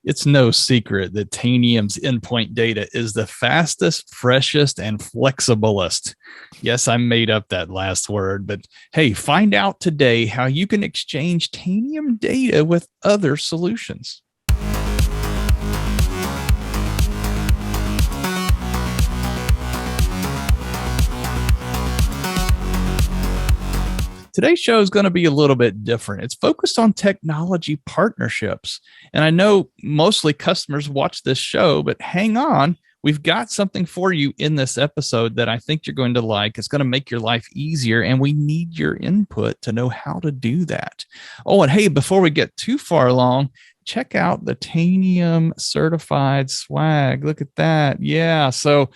It's no secret that Tanium's endpoint data is the fastest, freshest, and flexiblest. Yes, I made up that last word, but hey, find out today how you can exchange Tanium data with other solutions. Today's show is going to be a little bit different. It's focused on technology partnerships. And I know mostly customers watch this show, but hang on. We've got something for you in this episode that I think you're going to like. It's going to make your life easier, and we need your input to know how to do that. Oh, and hey, before we get too far along, check out the Tanium certified swag. Look at that. Yeah. So,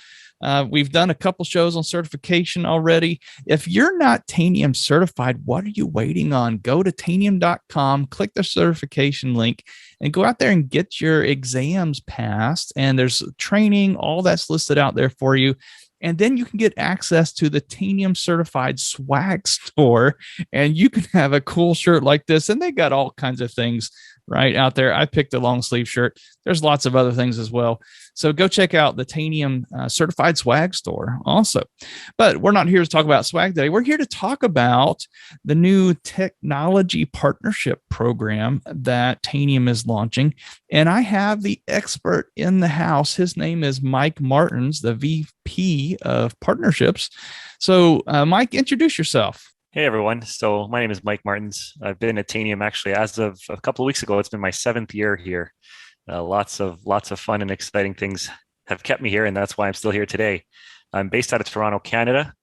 we've done a couple shows on certification already. If you're not Tanium certified, what are you waiting on? Go to tanium.com, click the certification link, and go out there and get your exams passed. And there's training, all that's listed out there for you. And then you can get access to the Tanium certified swag store, and you can have a cool shirt like this. And they got all kinds of things right out there. I picked a long sleeve shirt. There's lots of other things as well. So go check out the Tanium certified swag store also. But we're not here to talk about swag today. We're here to talk about the new technology partnership program that Tanium is launching. And I have the expert in the house. His name is Mike Martins, the VP of partnerships. So Mike, introduce yourself. Hey everyone. So my name is Mike Martins. I've been at Tanium actually as of a couple of weeks ago. It's been my seventh year here. Lots of fun and exciting things have kept me here, and that's why I'm still here today. I'm based out of Toronto, Canada,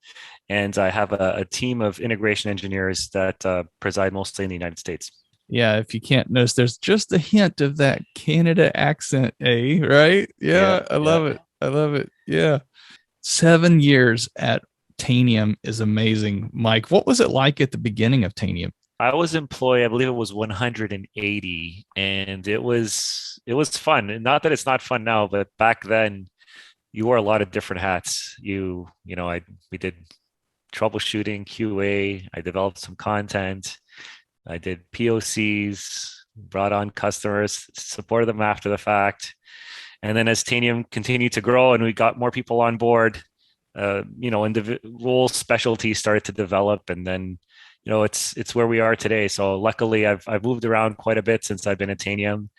and I have a team of integration engineers that preside mostly in the United States. Yeah, if you can't notice, there's just a hint of that Canada accent, right? Yeah, Yeah, I yeah. love it. I love it. Yeah. 7 years at Tanium is amazing. Mike, what was it like at the beginning of Tanium? I was employee, I believe it was 180, and it was fun. And not that it's not fun now, but back then you wore a lot of different hats. I we did troubleshooting, QA, I developed some content, I did POCs, brought on customers, supported them after the fact. And then as Tanium continued to grow and we got more people on board, individual specialties started to develop, and then it's where we are today. So luckily, I've moved around quite a bit since I've been at Tanium,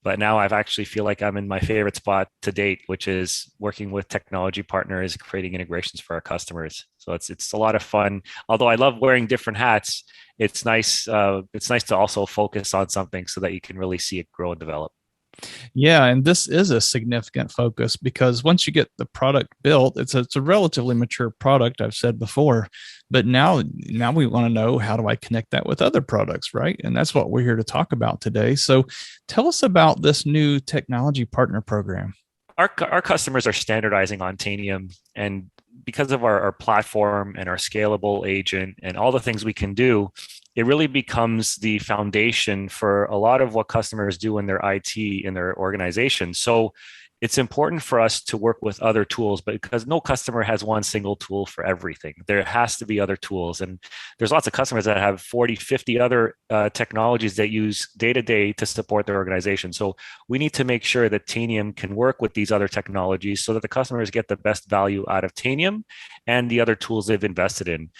but now I've actually feel like I'm in my favorite spot to date, which is working with technology partners, creating integrations for our customers. So it's a lot of fun. Although I love wearing different hats, it's nice. It's nice to also focus on something so that you can really see it grow and develop. Yeah, and this is a significant focus because once you get the product built, it's a relatively mature product, I've said before, but now we want to know, how do I connect that with other products, right? And that's what we're here to talk about today. So tell us about this new technology partner program. Our customers are standardizing on Tanium, and because of our platform and our scalable agent and all the things we can do, it really becomes the foundation for a lot of what customers do in their IT in their organization. So it's important for us to work with other tools, but because no customer has one single tool for everything, there has to be other tools. And there's lots of customers that have 40, 50 other technologies that use day to day to support their organization. So we need to make sure that Tanium can work with these other technologies so that the customers get the best value out of Tanium and the other tools they've invested in.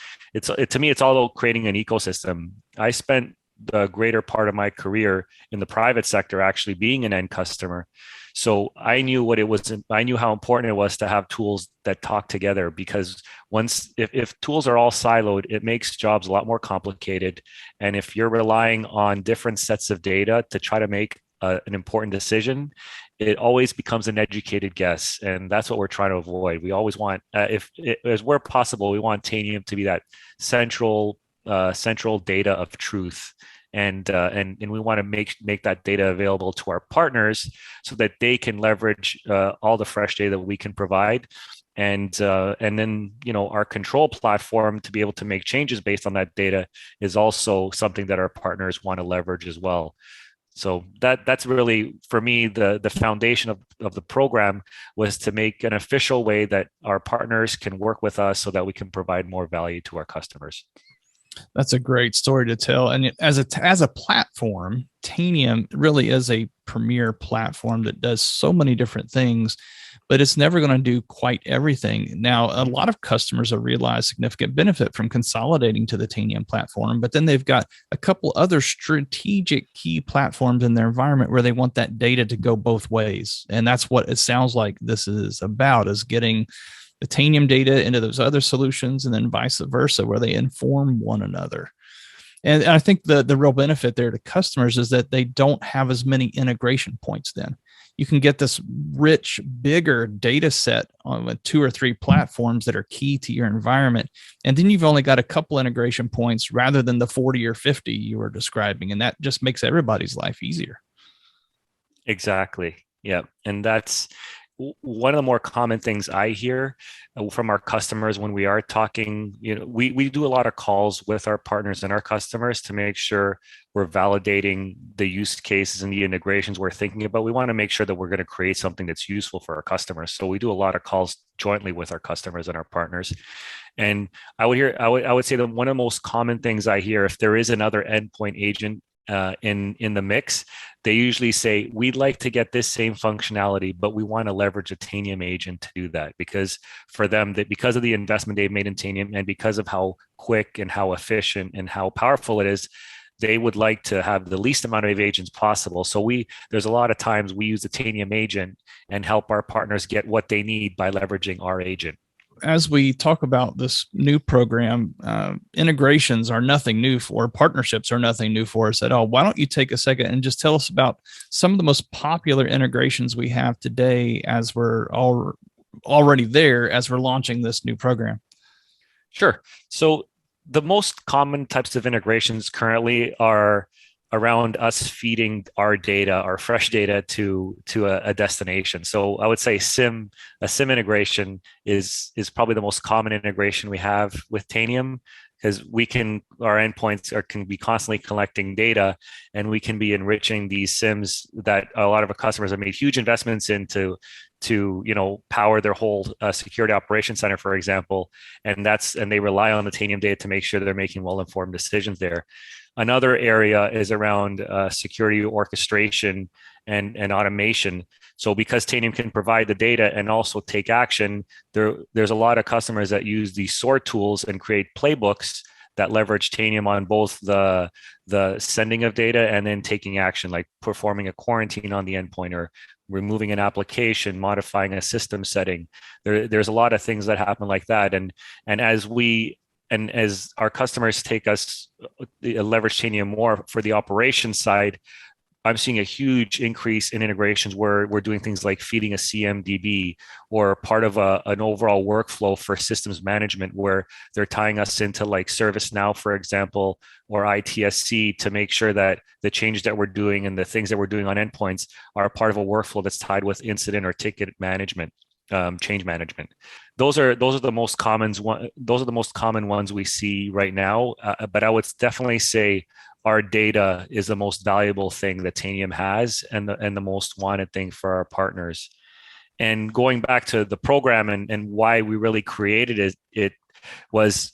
To me, it's all about creating an ecosystem. I spent the greater part of my career in the private sector actually being an end customer. So I knew what it was. I knew how important it was to have tools that talk together, because if tools are all siloed, it makes jobs a lot more complicated. And if you're relying on different sets of data to try to make an important decision, it always becomes an educated guess. And that's what we're trying to avoid. We always want, as where possible, we want Tanium to be that central data of truth, and we want to make that data available to our partners so that they can leverage all the fresh data that we can provide, and then our control platform to be able to make changes based on that data is also something that our partners want to leverage as well. So that's really, for me, the foundation of the program was to make an official way that our partners can work with us so that we can provide more value to our customers. That's a great story to tell. And as a platform, Tanium really is a premier platform that does so many different things, but it's never going to do quite everything. Now, a lot of customers have realized significant benefit from consolidating to the Tanium platform, but then they've got a couple other strategic key platforms in their environment where they want that data to go both ways. And that's what it sounds like this is about, is getting the Tanium data into those other solutions and then vice versa, where they inform one another. And I think the real benefit there to customers is that they don't have as many integration points then. You can get this rich, bigger data set on two or three platforms that are key to your environment. And then you've only got a couple integration points rather than the 40 or 50 you were describing. And that just makes everybody's life easier. Exactly. Yeah. And that's one of the more common things I hear from our customers when we are talking. We do a lot of calls with our partners and our customers to make sure we're validating the use cases and the integrations we're thinking about. We want to make sure that we're going to create something that's useful for our customers. So we do a lot of calls jointly with our customers and our partners. And I would say that one of the most common things I hear, if there is another endpoint agent in the mix, they usually say, we'd like to get this same functionality, but we want to leverage a Tanium agent to do that, because for them, that because of the investment they've made in Tanium and because of how quick and how efficient and how powerful it is, they would like to have the least amount of agents possible. So there's a lot of times we use the Tanium agent and help our partners get what they need by leveraging our agent. As we talk about this new program, integrations are nothing new for, partnerships are nothing new for us at all. Why don't you take a second and just tell us about some of the most popular integrations we have today as we're already there as we're launching this new program? Sure. So the most common types of integrations currently are around us feeding our data, our fresh data to a destination. So I would say a SIEM integration is probably the most common integration we have with Tanium, because our endpoints can be constantly collecting data, and we can be enriching these SIEMs that a lot of our customers have made huge investments into to power their whole security operations center, for example, and they rely on the Tanium data to make sure they're making well-informed decisions there. Another area is around security orchestration and automation. So because Tanium can provide the data and also take action, there's a lot of customers that use the SOAR tools and create playbooks that leverage Tanium on both the sending of data and then taking action, like performing a quarantine on the endpoint or removing an application, modifying a system setting. There's a lot of things that happen like that. And as our customers take us leverage Tanium more for the operations side, I'm seeing a huge increase in integrations where we're doing things like feeding a CMDB or part of an overall workflow for systems management, where they're tying us into like ServiceNow, for example, or ITSC, to make sure that the changes that we're doing and the things that we're doing on endpoints are part of a workflow that's tied with incident or ticket management. Change management. Those are the most common ones we see right now. But I would definitely say our data is the most valuable thing that Tanium has, and the most wanted thing for our partners. And going back to the program and why we really created it was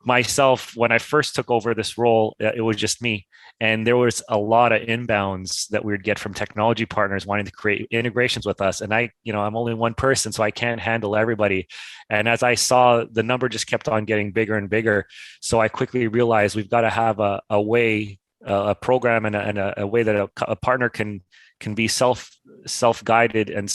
myself. When I first took over this role, it was just me. And there was a lot of inbounds that we would get from technology partners wanting to create integrations with us. And I'm only one person, so I can't handle everybody. And as I saw, the number just kept on getting bigger and bigger. So I quickly realized we've got to have a way, a program and a way that a partner can be self-guided and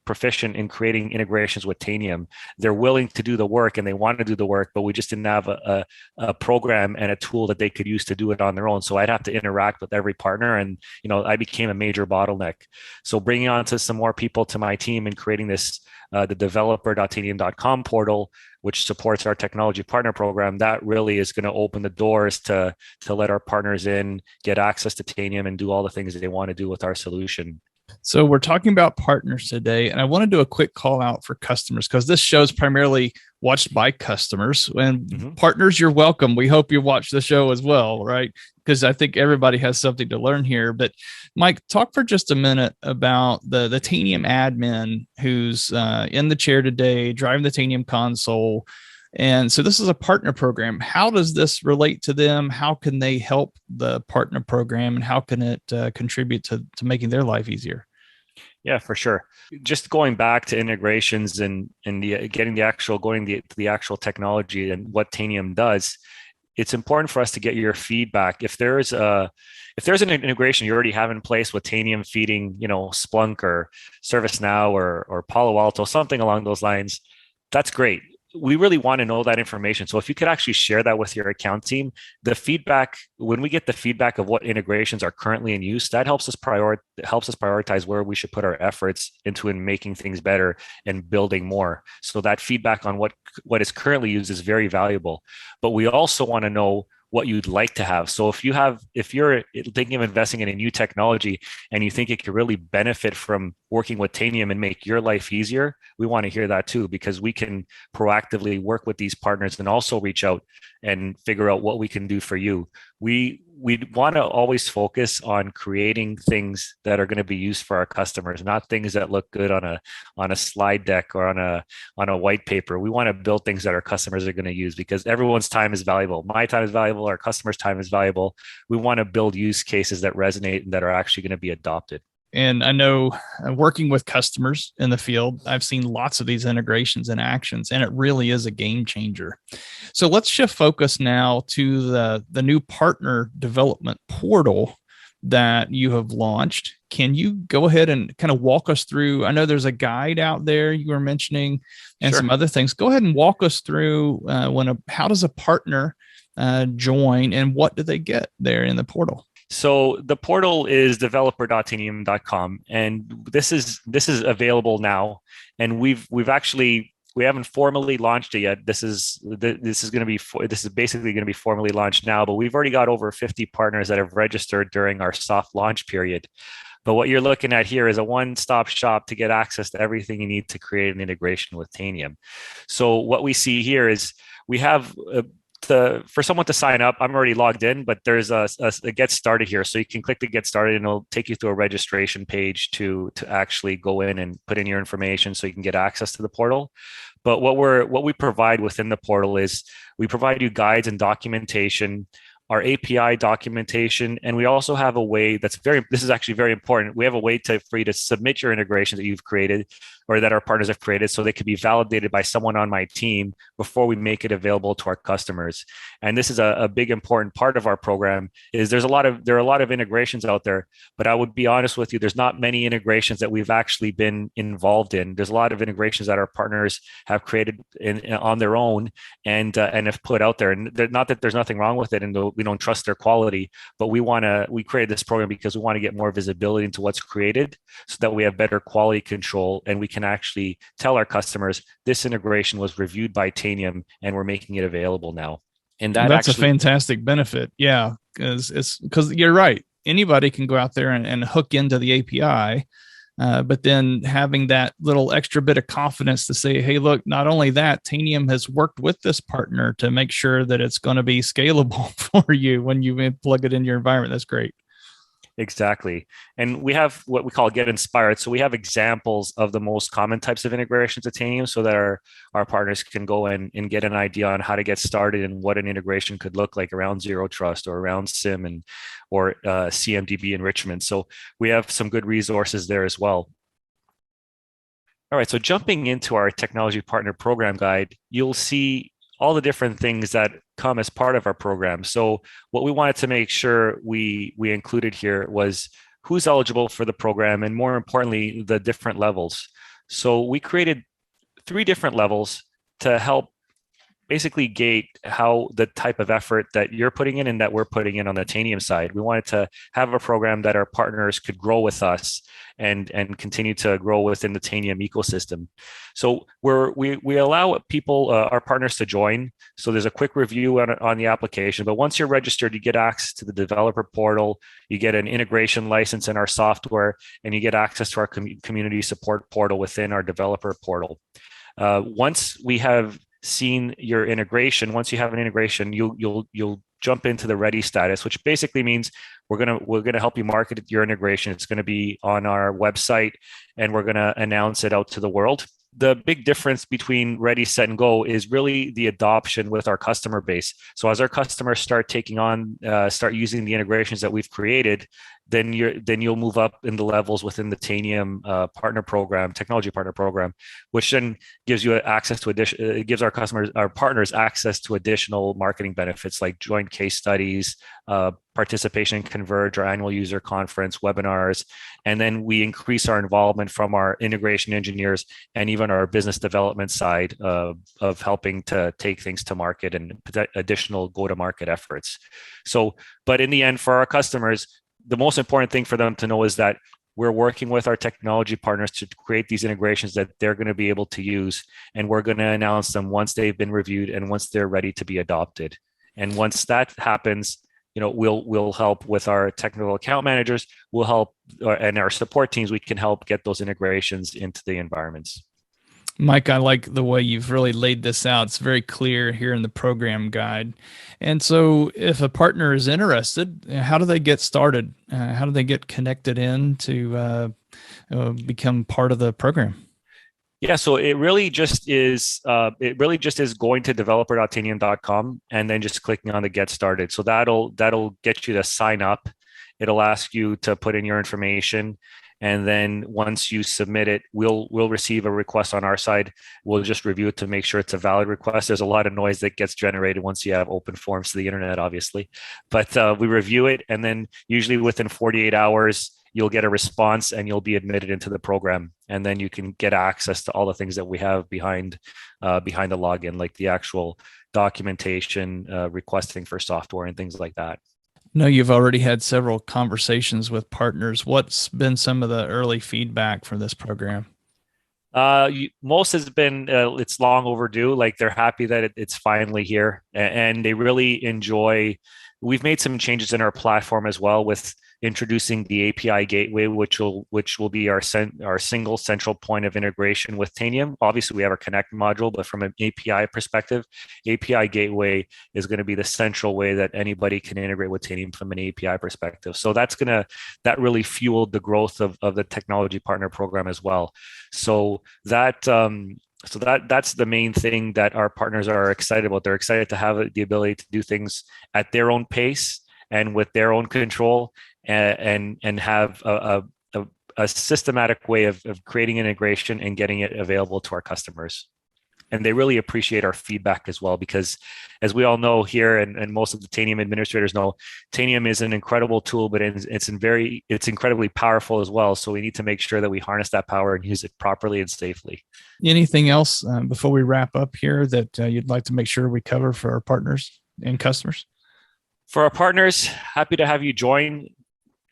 proficient in creating integrations with Tanium. They're willing to do the work and they want to do the work, but we just didn't have a program and a tool that they could use to do it on their own. So I'd have to interact with every partner, and I became a major bottleneck. So bringing on to some more people to my team and creating this the developer.tanium.com portal, which supports our technology partner program, that really is going to open the doors to let our partners in, get access to Tanium, and do all the things that they want to do with our solution. So we're talking about partners today, and I want to do a quick call out for customers, because this show is primarily watched by customers. And partners, you're welcome. We hope you watch the show as well, right? Because I think everybody has something to learn here. But Mike, talk for just a minute about the Tanium admin who's in the chair today, driving the Tanium console. And so this is a partner program. How does this relate to them? How can they help the partner program, and how can it contribute to making their life easier? Yeah, for sure. Just going back to integrations and the getting the actual to the actual technology and what Tanium does, it's important for us to get your feedback. If there's an integration you already have in place with Tanium feeding, Splunk or ServiceNow or Palo Alto, something along those lines, that's great. We really want to know that information. So if you could actually share that with your account team, the feedback, when we get the feedback of what integrations are currently in use, that helps us prioritize where we should put our efforts into in making things better and building more. So that feedback on what is currently used is very valuable. But we also want to know what you'd like to have. So if you're thinking of investing in a new technology and you think it could really benefit from working with Tanium and make your life easier, we want to hear that too, because we can proactively work with these partners and also reach out and figure out what we can do for you. We want to always focus on creating things that are going to be used for our customers, not things that look good on a slide deck or on a white paper. We want to build things that our customers are going to use, because everyone's time is valuable. My time is valuable. Our customers' time is valuable. We want to build use cases that resonate and that are actually going to be adopted. And I know, working with customers in the field, I've seen lots of these integrations and actions, and it really is a game changer. So let's shift focus now to the new partner development portal that you have launched. Can you go ahead and kind of walk us through? I know there's a guide out there you were mentioning and Sure. some other things. Go ahead and walk us through how does a partner join, and what do they get there in the portal? So the portal is developer.tanium.com, and this is available now. And we haven't formally launched it yet. This is basically going to be formally launched now, but we've already got over 50 partners that have registered during our soft launch period. But what you're looking at here is a one-stop shop to get access to everything you need to create an integration with Tanium. So what we see here is we have for someone to sign up. I'm already logged in, but there's a get started here. So you can click the get started and it'll take you through a registration page to actually go in and put in your information so you can get access to the portal. But what we provide within the portal is we provide you guides and documentation, our API documentation, and we also have a way this is actually very important. We have a way for you to submit your integration that you've created or that our partners have created, so they could be validated by someone on my team before we make it available to our customers. And this is a big important part of our program. Is there are a lot of integrations out there, but I would be honest with you, there's not many integrations that we've actually been involved in. There's a lot of integrations that our partners have created on their own and have put out there. And not that there's nothing wrong with it, and we don't trust their quality, but we created this program because we want to get more visibility into what's created, so that we have better quality control and we can actually tell our customers this integration was reviewed by Tanium and we're making it available now. And That's a fantastic benefit. Yeah, because you're right. Anybody can go out there and hook into the API, but then having that little extra bit of confidence to say, hey, look, not only that, Tanium has worked with this partner to make sure that it's going to be scalable for you when you plug it in your environment. That's great. Exactly. And we have what we call get inspired. So we have examples of the most common types of integrations to Tanium, so that our partners can go and get an idea on how to get started and what an integration could look like around zero trust or around SIEM or CMDB enrichment. So we have some good resources there as well. All right. So jumping into our technology partner program guide, you'll see all the different things that come as part of our program. So what we wanted to make sure we included here was who's eligible for the program, and more importantly, the different levels. So we created 3 different levels to help basically gate how the type of effort that you're putting in and that we're putting in on the Tanium side. We wanted to have a program that our partners could grow with us and continue to grow within the Tanium ecosystem. So we allow people, our partners, to join. So there's a quick review on the application, but once you're registered, you get access to the developer portal, you get an integration license in our software, and you get access to our community support portal within our developer portal. Once we have seen your integration, once you have an integration, you'll jump into the ready status, which basically means we're gonna help you market your integration. It's going to be on our website, and we're going to announce it out to the world. the big difference between ready, set, and go is really the adoption with our customer base. So as our customers start taking on, start using the integrations that we've created, then you'll move up in the levels within the Tanium partner program, technology partner program, which then gives you access to it gives our partners access to additional marketing benefits like joint case studies, participation in Converge, our annual user conference, webinars, and then we increase our involvement from our integration engineers and even our business development side of helping to take things to market and additional go-to-market efforts. So, but in the end, for our customers, the most important thing for them to know is that we're working with our technology partners to create these integrations that they're going to be able to use, and we're going to announce them once they've been reviewed and once they're ready to be adopted. And once that happens, we'll help with our technical account managers. We'll help, and our support teams. We can help get those integrations into the environments. Mike, I like the way you've really laid this out. It's very clear here in the program guide. And so if a partner is interested, how do they get started? How do they get connected in to become part of the program? Yeah, so it really just is going to developer.tanium.com and then just clicking on the get started. So that'll get you to sign up. It'll ask you to put in your information. And then once you submit it, we'll receive a request on our side. We'll just review it to make sure it's a valid request. There's a lot of noise that gets generated once you have open forms to the internet, obviously. But we review it, and then usually within 48 hours, you'll get a response and you'll be admitted into the program. And then you can get access to all the things that we have behind the login, like the actual documentation, requesting for software and things like that. No, you've already had several conversations with partners. What's been some of the early feedback for this program? Most has been it's long overdue. Like they're happy that it's finally here, and they really enjoy. We've made some changes in our platform as well with introducing the API gateway, which will be our single central point of integration with Tanium. Obviously, we have our Connect module, but from an API perspective, API gateway is going to be the central way that anybody can integrate with Tanium from an API perspective. So that really fueled the growth of the technology partner program as well. So that's the main thing that our partners are excited about. They're excited to have the ability to do things at their own pace and with their own control, and have a systematic way of creating integration and getting it available to our customers. And they really appreciate our feedback as well, because as we all know here, and most of the Tanium administrators know, Tanium is an incredible tool, but it's incredibly powerful as well. So we need to make sure that we harness that power and use it properly and safely. Anything else before we wrap up here that you'd like to make sure we cover for our partners and customers? For our partners, happy to have you join.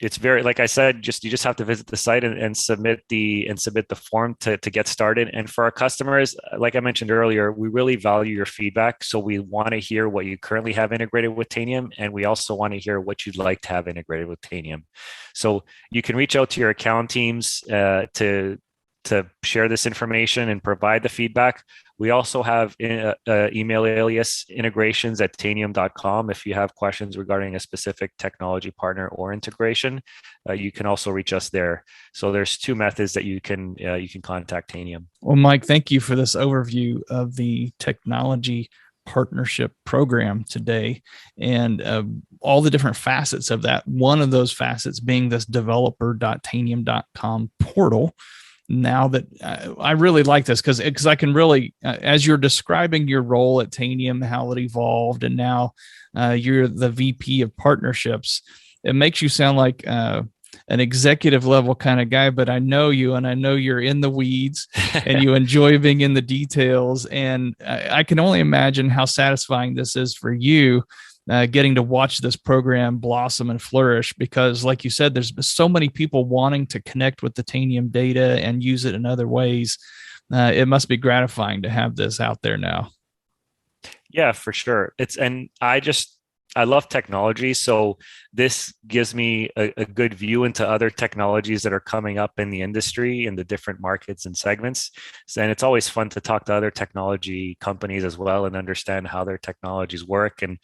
It's very, like I said, you just have to visit the site and submit the form to get started. And for our customers, like I mentioned earlier, we really value your feedback. So we want to hear what you currently have integrated with Tanium, and we also want to hear what you'd like to have integrated with Tanium. So you can reach out to your account teams to share this information and provide the feedback. We also have email alias integrations@tanium.com. If you have questions regarding a specific technology partner or integration, you can also reach us there. So there's two methods that you can contact Tanium. Well, Mike, thank you for this overview of the technology partnership program today, and all the different facets of that. One of those facets being this developer.tanium.com portal. Now that I really like this because I can really, as you're describing your role at Tanium, how it evolved, and now you're the VP of partnerships, it makes you sound like an executive level kind of guy. But I know you, and I know you're in the weeds and you enjoy being in the details. And I can only imagine how satisfying this is for you. Getting to watch this program blossom and flourish, because like you said, there's so many people wanting to connect with the Tanium data and use it in other ways. It must be gratifying to have this out there now. Yeah, for sure. I love technology, so this gives me a good view into other technologies that are coming up in the industry in the different markets and segments. And it's always fun to talk to other technology companies as well and understand how their technologies work. And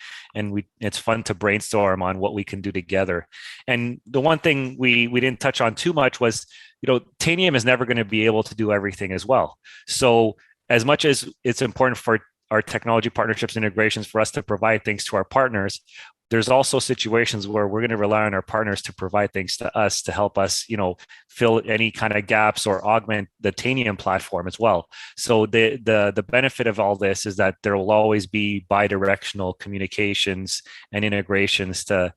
it's fun to brainstorm on what we can do together. And the one thing we didn't touch on too much was, Tanium is never going to be able to do everything as well. So as much as it's important for our technology partnerships integrations for us to provide things to our partners, there's also situations where we're going to rely on our partners to provide things to us to help us, fill any kind of gaps or augment the Tanium platform as well. So the benefit of all this is that there will always be bi-directional communications and integrations to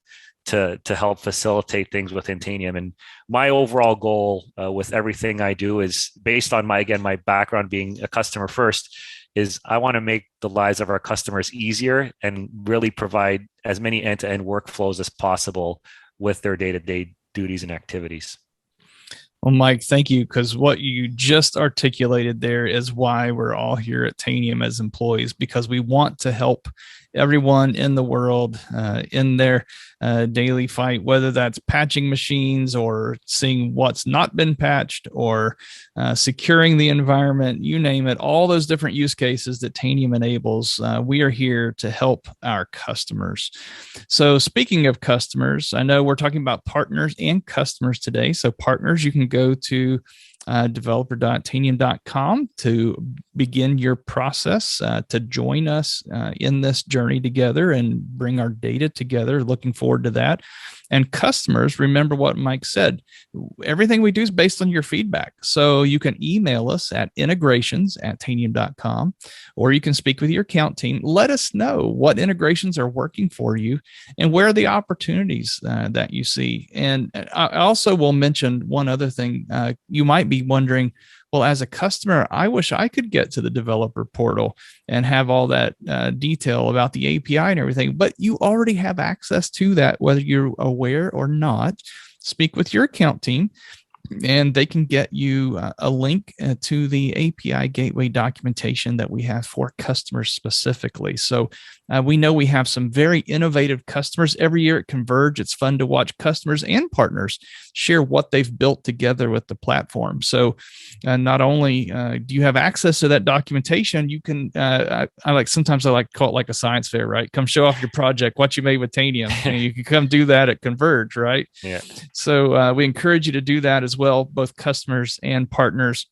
help facilitate things within Tanium. And my overall goal with everything I do is based on my background being a customer first, is I want to make the lives of our customers easier and really provide as many end-to-end workflows as possible with their day-to-day duties and activities. Well, Mike, thank you, because what you just articulated there is why we're all here at Tanium as employees, because we want to help everyone in the world in their daily fight, whether that's patching machines or seeing what's not been patched or securing the environment, you name it, all those different use cases that Tanium enables. We are here to help our customers. So speaking of customers, I know we're talking about partners and customers today. So partners, you can go to developer.tanium.com to begin your process to join us in this journey together and bring our data together. Looking forward to that. And customers, remember what Mike said. Everything we do is based on your feedback. So you can email us at integrations@tanium.com, or you can speak with your account team. Let us know what integrations are working for you and where are the opportunities that you see. And I also will mention one other thing. You might be wondering, well, as a customer, I wish I could get to the developer portal and have all that detail about the API and everything, but you already have access to that, whether you're aware or not. Speak with your account team, and they can get you a link to the API gateway documentation that we have for customers specifically. So we know we have some very innovative customers every year at Converge. It's fun to watch customers and partners share what they've built together with the platform. So not only do you have access to that documentation, you can, sometimes I like to call it like a science fair, right? Come show off your project, what you made with Tanium. And you can come do that at Converge, right? Yeah. So we encourage you to do that as well, both customers and partners.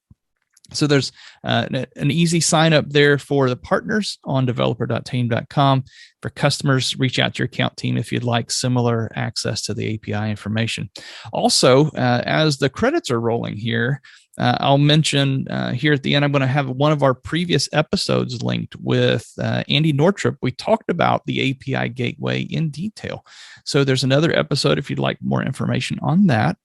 So there's an easy sign up there for the partners on developer.tanium.com. For customers, reach out to your account team if you'd like similar access to the API information. Also, as the credits are rolling here, I'll mention here at the end, I'm going to have one of our previous episodes linked with Andy Northrop. We talked about the API gateway in detail. So there's another episode if you'd like more information on that.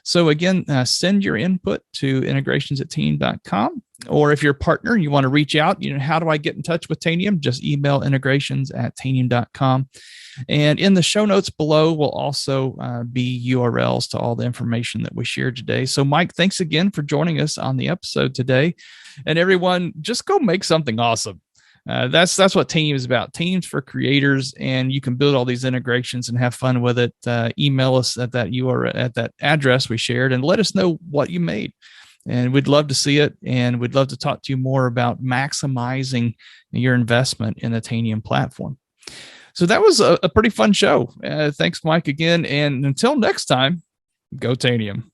So again, send your input to integrations@tanium.com. Or if you're a partner, you want to reach out, how do I get in touch with Tanium? Just email integrations@tanium.com. And in the show notes below will also be URLs to all the information that we shared today. So Mike, thanks again for joining us on the episode today. And everyone, just go make something awesome. That's what Tanium is about. Tanium's for creators, and you can build all these integrations and have fun with it. Email us at that URL, at that address we shared, and let us know what you made. And we'd love to see it, and we'd love to talk to you more about maximizing your investment in the Tanium platform. So that was a pretty fun show. Thanks, Mike, again. And until next time, go Tanium.